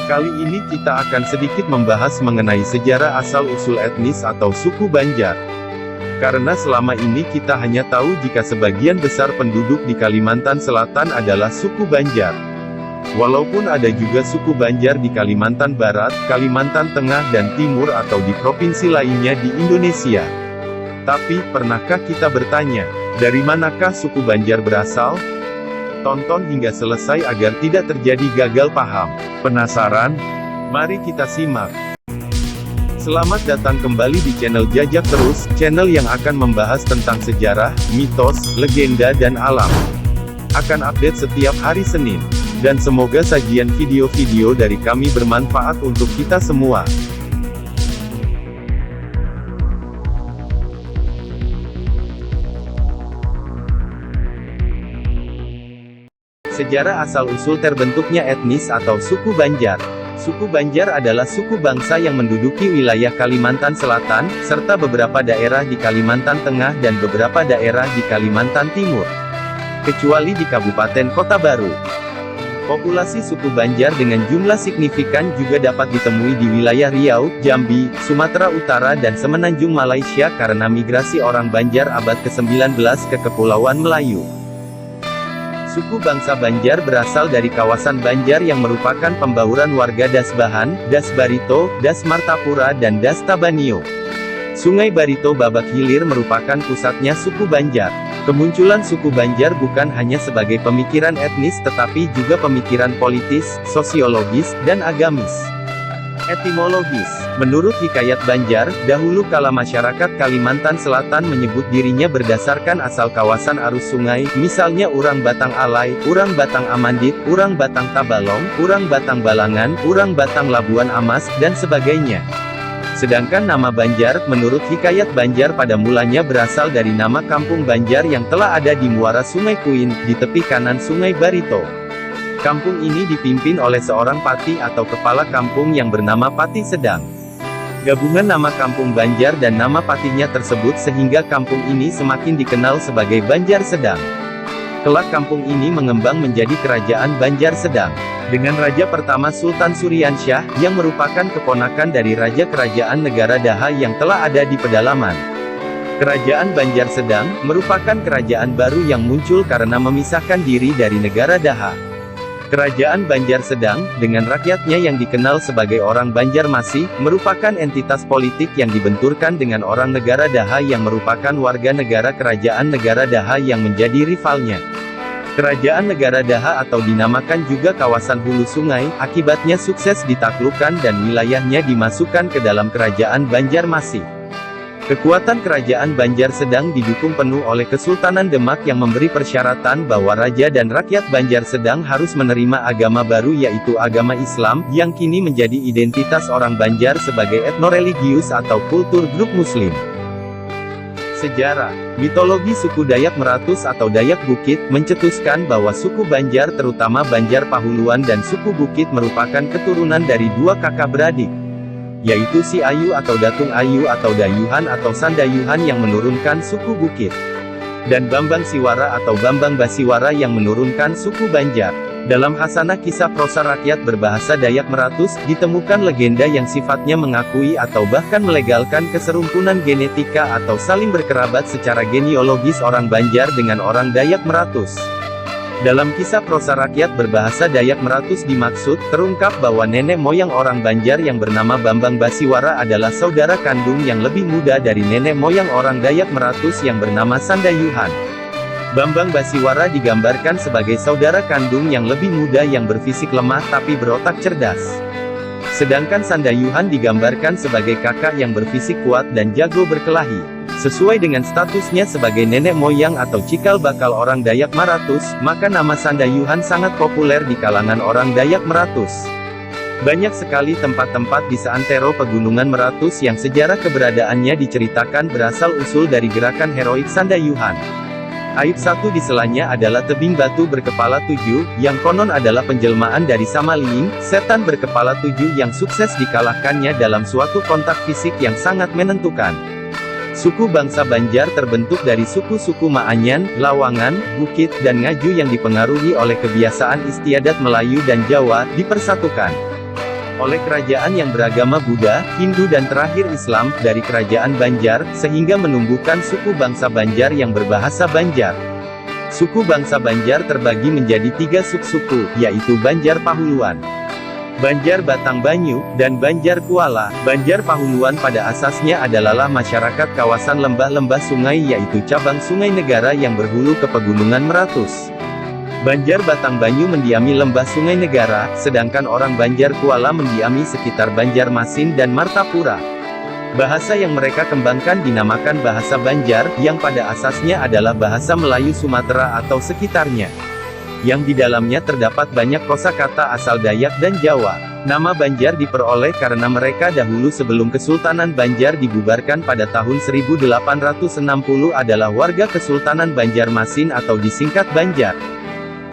Kali ini kita akan sedikit membahas mengenai sejarah asal-usul etnis atau suku Banjar. Karena selama ini kita hanya tahu jika sebagian besar penduduk di Kalimantan Selatan adalah suku Banjar. Walaupun ada juga suku Banjar di Kalimantan Barat, Kalimantan Tengah dan Timur atau di provinsi lainnya di Indonesia. Tapi, pernahkah kita bertanya, dari manakah suku Banjar berasal? Tonton hingga selesai agar tidak terjadi gagal paham. Penasaran? Mari kita simak. Selamat datang kembali di channel Jajak Terus, channel yang akan membahas tentang sejarah, mitos, legenda dan alam. Akan update setiap hari Senin. Dan semoga sajian video-video dari kami bermanfaat untuk kita semua. Sejarah asal-usul terbentuknya etnis atau suku Banjar. Suku Banjar adalah suku bangsa yang menduduki wilayah Kalimantan Selatan, serta beberapa daerah di Kalimantan Tengah dan beberapa daerah di Kalimantan Timur. Kecuali di Kabupaten Kota Baru. Populasi suku Banjar dengan jumlah signifikan juga dapat ditemui di wilayah Riau, Jambi, Sumatera Utara dan Semenanjung Malaysia karena migrasi orang Banjar abad ke-19 ke Kepulauan Melayu. Suku bangsa Banjar berasal dari kawasan Banjar yang merupakan pembauran warga Das Bahan, Das Barito, Das Martapura dan Das Tabanio. Sungai Barito Babak Hilir merupakan pusatnya suku Banjar. Kemunculan suku Banjar bukan hanya sebagai pemikiran etnis tetapi juga pemikiran politis, sosiologis, dan agamis. Etimologis. Menurut Hikayat Banjar, dahulu kala masyarakat Kalimantan Selatan menyebut dirinya berdasarkan asal kawasan arus sungai, misalnya Urang Batang Alai, Urang Batang Amandit, Urang Batang Tabalong, Urang Batang Balangan, Urang Batang Labuan Amas, dan sebagainya. Sedangkan nama Banjar, menurut Hikayat Banjar pada mulanya berasal dari nama kampung Banjar yang telah ada di muara Sungai Kuin, di tepi kanan Sungai Barito. Kampung ini dipimpin oleh seorang pati atau kepala kampung yang bernama Pati Sedang. Gabungan nama kampung Banjar dan nama patinya tersebut sehingga kampung ini semakin dikenal sebagai Banjar Sedang. Kelak kampung ini mengembang menjadi Kerajaan Banjar Sedang. Dengan Raja pertama Sultan Suryansyah, yang merupakan keponakan dari Raja Kerajaan Negara Daha yang telah ada di pedalaman. Kerajaan Banjar Sedang, merupakan kerajaan baru yang muncul karena memisahkan diri dari negara Daha. Kerajaan Banjar Sedang, dengan rakyatnya yang dikenal sebagai orang Banjarmasin, merupakan entitas politik yang dibenturkan dengan orang negara Daha yang merupakan warga negara Kerajaan Negara Daha yang menjadi rivalnya. Kerajaan Negara Daha atau dinamakan juga kawasan hulu sungai, akibatnya sukses ditaklukkan dan wilayahnya dimasukkan ke dalam Kerajaan Banjarmasin. Kekuatan Kerajaan Banjar Sedang didukung penuh oleh Kesultanan Demak yang memberi persyaratan bahwa raja dan rakyat Banjar Sedang harus menerima agama baru yaitu agama Islam, yang kini menjadi identitas orang Banjar sebagai etnoreligius atau kultur grup Muslim. Sejarah. Mitologi suku Dayak Meratus atau Dayak Bukit, mencetuskan bahwa suku Banjar terutama Banjar Pahuluan dan suku Bukit merupakan keturunan dari dua kakak beradik, yaitu Si Ayu atau Datung Ayu atau Dayuhan atau Sandayuhan yang menurunkan suku Bukit, dan Bambang Siwara atau Bambang Basiwara yang menurunkan suku Banjar. Dalam Hasanah Kisah Prosa Rakyat berbahasa Dayak Meratus, ditemukan legenda yang sifatnya mengakui atau bahkan melegalkan keserumpunan genetika atau saling berkerabat secara genealogis orang Banjar dengan orang Dayak Meratus. Dalam kisah prosa rakyat berbahasa Dayak Meratus dimaksud, terungkap bahwa nenek moyang orang Banjar yang bernama Bambang Basiwara adalah saudara kandung yang lebih muda dari nenek moyang orang Dayak Meratus yang bernama Sandayuhan. Bambang Basiwara digambarkan sebagai saudara kandung yang lebih muda yang berfisik lemah tapi berotak cerdas. Sedangkan Sandayuhan digambarkan sebagai kakak yang berfisik kuat dan jago berkelahi. Sesuai dengan statusnya sebagai nenek moyang atau cikal bakal orang Dayak Maratus, maka nama Sandayuhan sangat populer di kalangan orang Dayak Meratus. Banyak sekali tempat-tempat di seantero pegunungan Meratus yang sejarah keberadaannya diceritakan berasal-usul dari gerakan heroik Sandayuhan. Aib satu di selanya adalah tebing batu berkepala 7, yang konon adalah penjelmaan dari Samaliing, setan berkepala 7 yang sukses dikalahkannya dalam suatu kontak fisik yang sangat menentukan. Suku bangsa Banjar terbentuk dari suku-suku Maanyan, Lawangan, Bukit, dan Ngaju yang dipengaruhi oleh kebiasaan istiadat Melayu dan Jawa, dipersatukan. oleh kerajaan yang beragama Buddha, Hindu dan terakhir Islam, dari kerajaan Banjar, sehingga menumbuhkan suku bangsa Banjar yang berbahasa Banjar. Suku bangsa Banjar terbagi menjadi 3 subsuku, yaitu Banjar Pahuluan, Banjar Batang Banyu, dan Banjar Kuala. Banjar Pahuluan pada asasnya adalah masyarakat kawasan lembah-lembah sungai yaitu cabang Sungai Negara yang berhulu ke Pegunungan Meratus. Banjar Batang Banyu mendiami lembah Sungai Negara, sedangkan orang Banjar Kuala mendiami sekitar Banjarmasin dan Martapura. Bahasa yang mereka kembangkan dinamakan bahasa Banjar, yang pada asasnya adalah bahasa Melayu Sumatera atau sekitarnya, yang di dalamnya terdapat banyak kosakata asal Dayak dan Jawa. Nama Banjar diperoleh karena mereka dahulu sebelum Kesultanan Banjar dibubarkan pada tahun 1860 adalah warga Kesultanan Banjarmasin atau disingkat Banjar,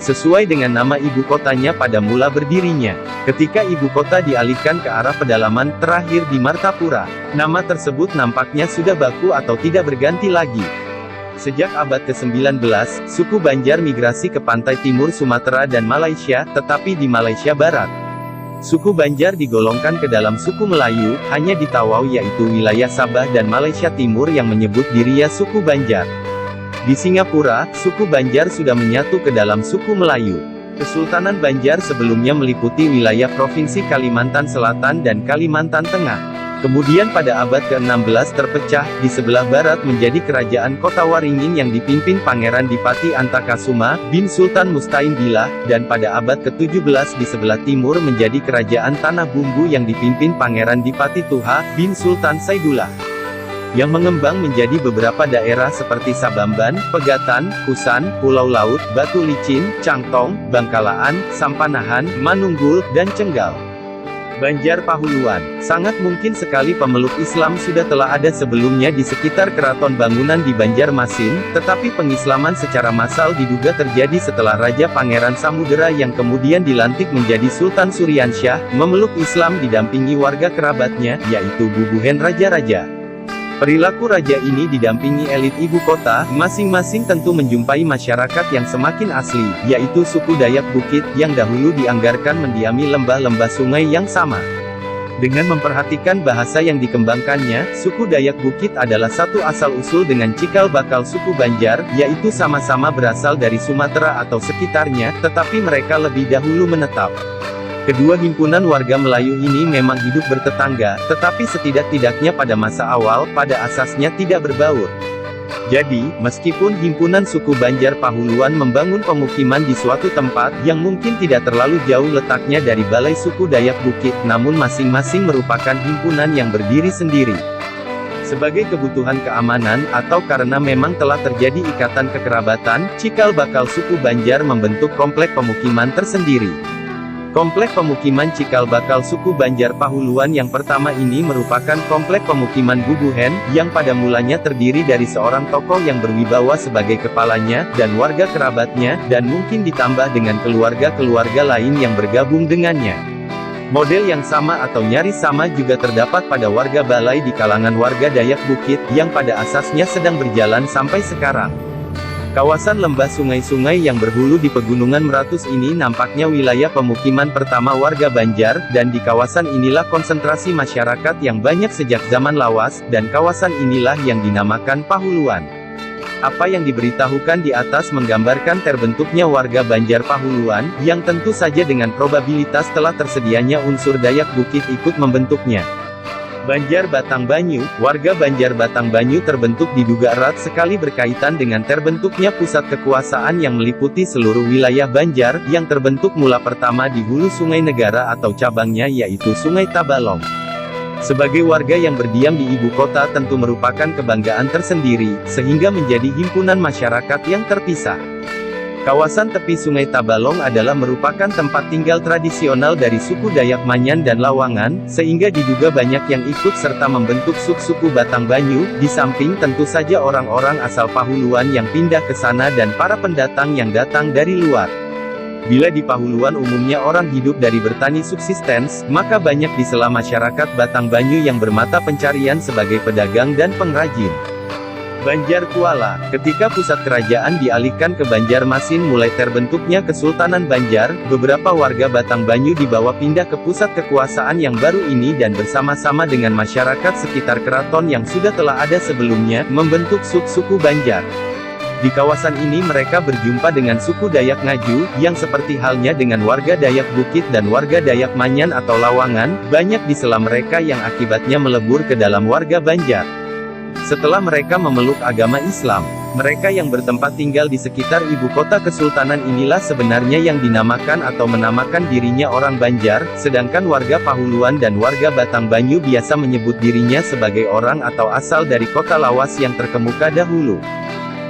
sesuai dengan nama ibu kotanya pada mula berdirinya. Ketika ibu kota dialihkan ke arah pedalaman terakhir di Martapura, nama tersebut nampaknya sudah baku atau tidak berganti lagi. Sejak abad ke-19, suku Banjar migrasi ke pantai timur Sumatera dan Malaysia, tetapi di Malaysia Barat, suku Banjar digolongkan ke dalam suku Melayu, hanya di Tawau yaitu wilayah Sabah dan Malaysia Timur yang menyebut dirinya suku Banjar. Di Singapura, suku Banjar sudah menyatu ke dalam suku Melayu. Kesultanan Banjar sebelumnya meliputi wilayah Provinsi Kalimantan Selatan dan Kalimantan Tengah. Kemudian pada abad ke-16 terpecah, di sebelah barat menjadi Kerajaan Kota Waringin yang dipimpin Pangeran Dipati Antakasuma, bin Sultan Mustain Billah, dan pada abad ke-17 di sebelah timur menjadi Kerajaan Tanah Bumbu yang dipimpin Pangeran Dipati Tuha, bin Sultan Saidullah, yang mengembang menjadi beberapa daerah seperti Sabamban, Pegatan, Kusan, Pulau Laut, Batu Licin, Cangtong, Bangkalaan, Sampanahan, Manunggul, dan Cenggal. Banjar Pahuluan. Sangat mungkin sekali pemeluk Islam sudah telah ada sebelumnya di sekitar keraton bangunan di Banjarmasin, tetapi pengislaman secara massal diduga terjadi setelah Raja Pangeran Samudera yang kemudian dilantik menjadi Sultan Suryansyah, memeluk Islam didampingi warga kerabatnya, yaitu bubuhen raja-raja. Perilaku raja ini didampingi elit ibu kota, masing-masing tentu menjumpai masyarakat yang semakin asli, yaitu suku Dayak Bukit, yang dahulu dianggarkan mendiami lembah-lembah sungai yang sama. Dengan memperhatikan bahasa yang dikembangkannya, suku Dayak Bukit adalah satu asal-usul dengan cikal bakal suku Banjar, yaitu sama-sama berasal dari Sumatera atau sekitarnya, tetapi mereka lebih dahulu menetap. Kedua himpunan warga Melayu ini memang hidup bertetangga, tetapi setidak-tidaknya pada masa awal, pada asasnya tidak berbaur. Jadi, meskipun himpunan suku Banjar Pahuluan membangun pemukiman di suatu tempat, yang mungkin tidak terlalu jauh letaknya dari balai suku Dayak Bukit, namun masing-masing merupakan himpunan yang berdiri sendiri. Sebagai kebutuhan keamanan, atau karena memang telah terjadi ikatan kekerabatan, cikal bakal suku Banjar membentuk komplek pemukiman tersendiri. Komplek pemukiman cikal bakal suku Banjar Pahuluan yang pertama ini merupakan komplek pemukiman Bubuhen, yang pada mulanya terdiri dari seorang tokoh yang berwibawa sebagai kepalanya, dan warga kerabatnya, dan mungkin ditambah dengan keluarga-keluarga lain yang bergabung dengannya. Model yang sama atau nyaris sama juga terdapat pada warga Balai di kalangan warga Dayak Bukit, yang pada asasnya sedang berjalan sampai sekarang. Kawasan lembah sungai-sungai yang berhulu di Pegunungan Meratus ini nampaknya wilayah pemukiman pertama warga Banjar, dan di kawasan inilah konsentrasi masyarakat yang banyak sejak zaman lawas, dan kawasan inilah yang dinamakan Pahuluan. Apa yang diberitahukan di atas menggambarkan terbentuknya warga Banjar Pahuluan, yang tentu saja dengan probabilitas telah tersedianya unsur Dayak Bukit ikut membentuknya. Banjar Batang Banyu. Warga Banjar Batang Banyu terbentuk diduga erat sekali berkaitan dengan terbentuknya pusat kekuasaan yang meliputi seluruh wilayah Banjar, yang terbentuk mula pertama di hulu Sungai Negara atau cabangnya yaitu Sungai Tabalong. Sebagai warga yang berdiam di ibu kota tentu merupakan kebanggaan tersendiri, sehingga menjadi himpunan masyarakat yang terpisah. Kawasan tepi Sungai Tabalong adalah merupakan tempat tinggal tradisional dari suku Dayak Manyan dan Lawangan, sehingga diduga banyak yang ikut serta membentuk suku Batang Banyu, di samping tentu saja orang-orang asal Pahuluan yang pindah ke sana dan para pendatang yang datang dari luar. Bila di Pahuluan umumnya orang hidup dari bertani subsistens, maka banyak di sela masyarakat Batang Banyu yang bermata pencarian sebagai pedagang dan pengrajin. Banjar Kuala. Ketika pusat kerajaan dialihkan ke Banjarmasin mulai terbentuknya Kesultanan Banjar, beberapa warga Batangbanyu dibawa pindah ke pusat kekuasaan yang baru ini dan bersama-sama dengan masyarakat sekitar keraton yang sudah telah ada sebelumnya, membentuk suku Banjar. Di kawasan ini mereka berjumpa dengan suku Dayak Ngaju, yang seperti halnya dengan warga Dayak Bukit dan warga Dayak Manyan atau Lawangan, banyak di sela mereka yang akibatnya melebur ke dalam warga Banjar. Setelah mereka memeluk agama Islam, mereka yang bertempat tinggal di sekitar ibu kota kesultanan inilah sebenarnya yang dinamakan atau menamakan dirinya orang Banjar, sedangkan warga Pahuluan dan warga Batangbanyu biasa menyebut dirinya sebagai orang atau asal dari kota Lawas yang terkemuka dahulu.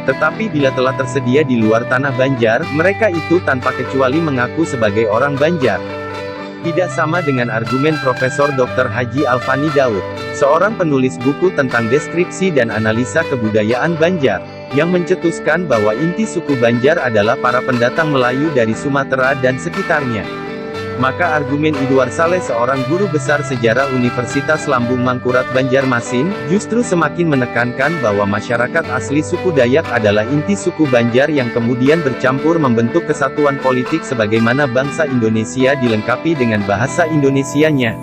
Tetapi bila telah tersedia di luar tanah Banjar, mereka itu tanpa kecuali mengaku sebagai orang Banjar. Tidak sama dengan argumen Profesor Dr. Haji Alfani Daud, seorang penulis buku tentang deskripsi dan analisa kebudayaan Banjar, yang mencetuskan bahwa inti suku Banjar adalah para pendatang Melayu dari Sumatera dan sekitarnya. Maka argumen Idwar Saleh, seorang guru besar sejarah Universitas Lambung Mangkurat Banjarmasin, justru semakin menekankan bahwa masyarakat asli suku Dayak adalah inti suku Banjar yang kemudian bercampur membentuk kesatuan politik sebagaimana bangsa Indonesia dilengkapi dengan bahasa Indonesianya.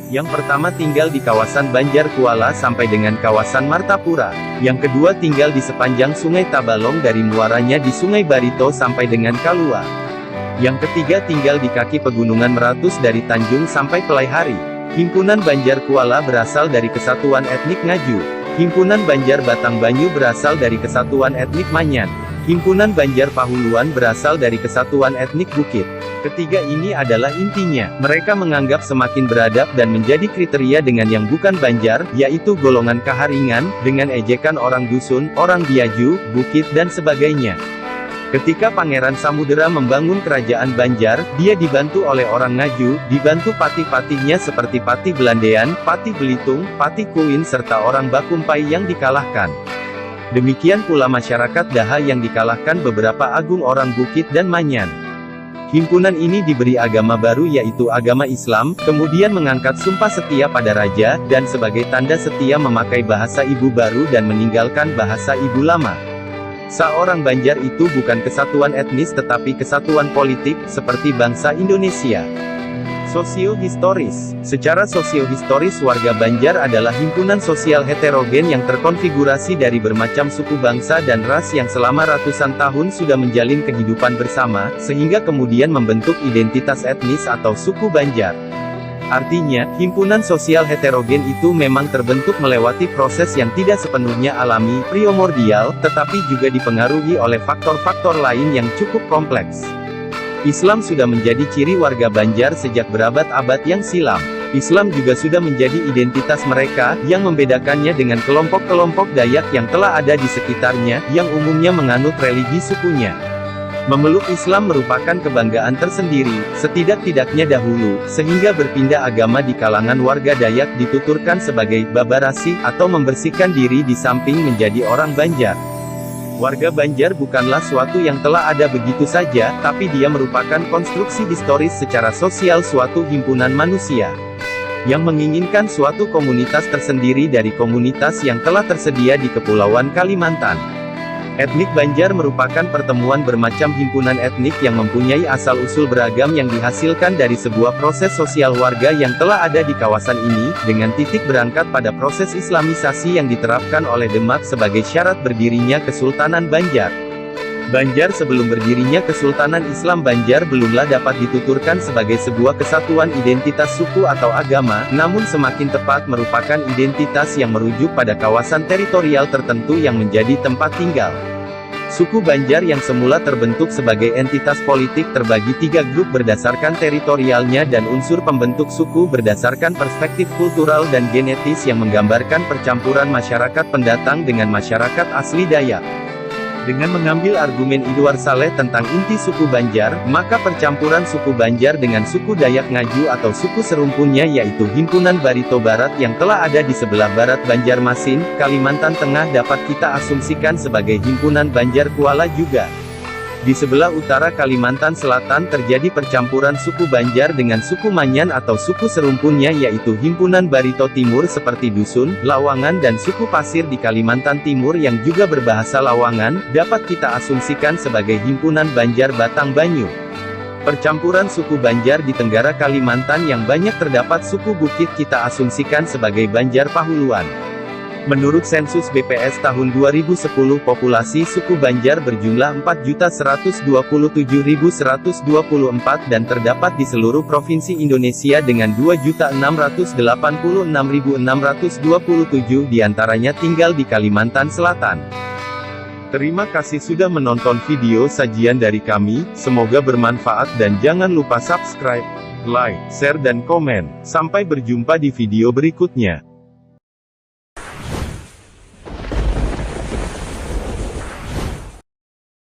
Yang pertama tinggal di kawasan Banjar Kuala sampai dengan kawasan Martapura. Yang kedua tinggal di sepanjang Sungai Tabalong dari muaranya di Sungai Barito sampai dengan Kalua. Yang ketiga tinggal di kaki pegunungan Meratus dari Tanjung sampai Pelaihari. Himpunan Banjar Kuala berasal dari kesatuan etnik Ngaju. Himpunan Banjar Batangbanyu berasal dari kesatuan etnik Manyan. Himpunan Banjar Pahuluan berasal dari kesatuan etnik Bukit. Ketiga ini adalah intinya. Mereka menganggap semakin beradab dan menjadi kriteria dengan yang bukan Banjar, yaitu golongan Kaharingan, dengan ejekan orang dusun, orang Biaju, Bukit dan sebagainya. Ketika Pangeran Samudera membangun kerajaan Banjar, dia dibantu oleh orang Ngaju, dibantu patih-patihnya seperti Patih Belandean, Patih Belitung, Patih Kuin serta orang Bakumpai yang dikalahkan. Demikian pula masyarakat Daha yang dikalahkan beberapa agung orang Bukit dan Manyan. Himpunan ini diberi agama baru yaitu agama Islam, kemudian mengangkat sumpah setia pada raja, dan sebagai tanda setia memakai bahasa ibu baru dan meninggalkan bahasa ibu lama. Seorang Banjar itu bukan kesatuan etnis tetapi kesatuan politik, seperti bangsa Indonesia. Sosiohistoris. Secara sosiohistoris warga Banjar adalah himpunan sosial heterogen yang terkonfigurasi dari bermacam suku bangsa dan ras yang selama ratusan tahun sudah menjalin kehidupan bersama, sehingga kemudian membentuk identitas etnis atau suku Banjar. Artinya, himpunan sosial heterogen itu memang terbentuk melewati proses yang tidak sepenuhnya alami, primordial, tetapi juga dipengaruhi oleh faktor-faktor lain yang cukup kompleks. Islam sudah menjadi ciri warga Banjar sejak berabad-abad yang silam. Islam juga sudah menjadi identitas mereka, yang membedakannya dengan kelompok-kelompok Dayak yang telah ada di sekitarnya, yang umumnya menganut religi sukunya. Memeluk Islam merupakan kebanggaan tersendiri, setidak-tidaknya dahulu, sehingga berpindah agama di kalangan warga Dayak dituturkan sebagai babarasi, atau membersihkan diri di samping menjadi orang Banjar. Warga Banjar bukanlah suatu yang telah ada begitu saja, tapi dia merupakan konstruksi historis secara sosial suatu himpunan manusia, yang menginginkan suatu komunitas tersendiri dari komunitas yang telah tersedia di Kepulauan Kalimantan. Etnik Banjar merupakan pertemuan bermacam himpunan etnik yang mempunyai asal-usul beragam yang dihasilkan dari sebuah proses sosial warga yang telah ada di kawasan ini, dengan titik berangkat pada proses Islamisasi yang diterapkan oleh Demak sebagai syarat berdirinya Kesultanan Banjar. Banjar sebelum berdirinya Kesultanan Islam Banjar belumlah dapat dituturkan sebagai sebuah kesatuan identitas suku atau agama, namun semakin tepat merupakan identitas yang merujuk pada kawasan teritorial tertentu yang menjadi tempat tinggal. Suku Banjar yang semula terbentuk sebagai entitas politik terbagi tiga grup berdasarkan teritorialnya dan unsur pembentuk suku berdasarkan perspektif kultural dan genetis yang menggambarkan percampuran masyarakat pendatang dengan masyarakat asli Dayak. Dengan mengambil argumen Idwar Saleh tentang inti suku Banjar, maka percampuran suku Banjar dengan suku Dayak Ngaju atau suku serumpunnya yaitu Himpunan Barito Barat yang telah ada di sebelah barat Banjarmasin, Kalimantan Tengah dapat kita asumsikan sebagai Himpunan Banjar Kuala juga. Di sebelah utara Kalimantan Selatan terjadi percampuran suku Banjar dengan suku Manyan atau suku serumpunnya yaitu Himpunan Barito Timur seperti Dusun, Lawangan dan suku Pasir di Kalimantan Timur yang juga berbahasa Lawangan, dapat kita asumsikan sebagai Himpunan Banjar Batang Banyu. Percampuran suku Banjar di Tenggara Kalimantan yang banyak terdapat suku Bukit kita asumsikan sebagai Banjar Pahuluan. Menurut sensus BPS tahun 2010 populasi suku Banjar berjumlah 4.127.124 dan terdapat di seluruh provinsi Indonesia dengan 2.686.627 diantaranya tinggal di Kalimantan Selatan. Terima kasih sudah menonton video sajian dari kami, semoga bermanfaat dan jangan lupa subscribe, like, share dan komen. Sampai berjumpa di video berikutnya.